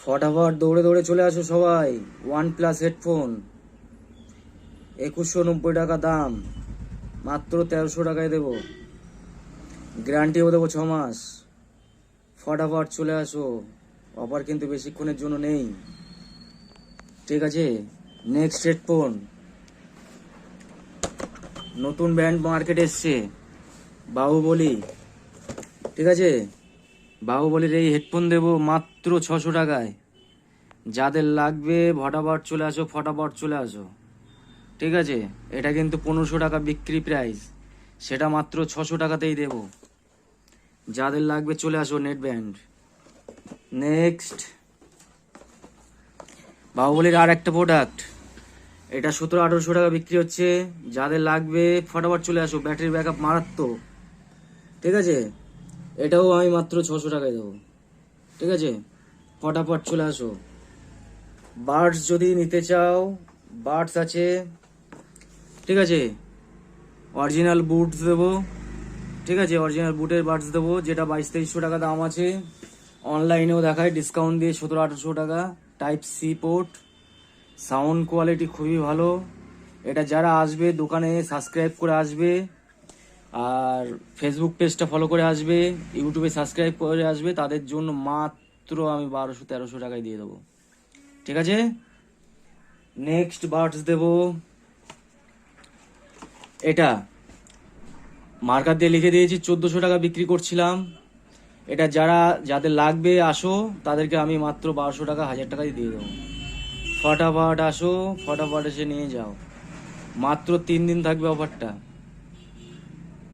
ফটাফট দৌড়ে দৌড়ে চলে আসো সবাই। ওয়ান প্লাস হেডফোন 2190 টাকা দাম, মাত্র 1300 টাকায় দেবো, গ্যারান্টিও দেবো 6 মাস। ফটাফট চলে আসো, অফার কিন্তু বেশিক্ষণের জন্য নেই, ঠিক আছে? নেক্সট হেডফোন, নতুন ব্র্যান্ড মার্কেটে এসছে, বাহুবলী, ঠিক আছে? বাহুবলীর এই হেডফোন দেবো মাত্র 600 টাকায়। যাদের লাগবে ফটাফট চলে আসো, ফটাফট চলে আসো, ঠিক আছে? এটা কিন্তু 1500 টাকা বিক্রি প্রাইস, সেটা মাত্র 600 টাকাতেই দেবো। যাদের লাগবে চলে আসো, নেট ব্যান্ড। নেক্সট বাহুবলীর আর একটা প্রোডাক্ট, এটা 1700-1800 টাকা বিক্রি হচ্ছে। যাদের লাগবে ফটাফট চলে আসো, ব্যাটারি ব্যাকআপ মারাত্মক, ঠিক আছে? এটাও আমি মাত্র 600 টাকায় দেবো, ঠিক আছে? ফটাফট চলে আসো। বাডস যদি নিতে চাও, বাডস আছে, ঠিক আছে? অরিজিনাল বুটস দেবো, ঠিক আছে? অরিজিনাল বুটের বাডস দেবো, যেটা 2200-2300 টাকা দাম আছে। অনলাইনেও দেখায় ডিসকাউন্ট দিয়ে 1700-1800 টাকা। Type C port, sound quality খুবই ভালো। এটা যারা আসবে দোকানে সাবস্ক্রাইব করে আসবে, আর ফেসবুক পেজটা ফলো করে আসবে, ইউটিউবে সাবস্ক্রাইব করে আসবে, তাদের জন্য মাত্র আমি 1200-1300 টাকায় দিয়ে দেবো, ঠিক আছে? নেক্সট বাডস দেবো, এটা মার্কার দিয়ে লিখে দিয়েছি, 1400 টাকা বিক্রি করছিলাম। এটা যাদের লাগবে আসো, তাদেরকে আমি মাত্র 1200 টাকা 1000 টাকায় দিয়ে দেবো। ফটাফট আসো, ফটাফট এসে নিয়ে যাও, মাত্র 3 দিন থাকবে অফারটা।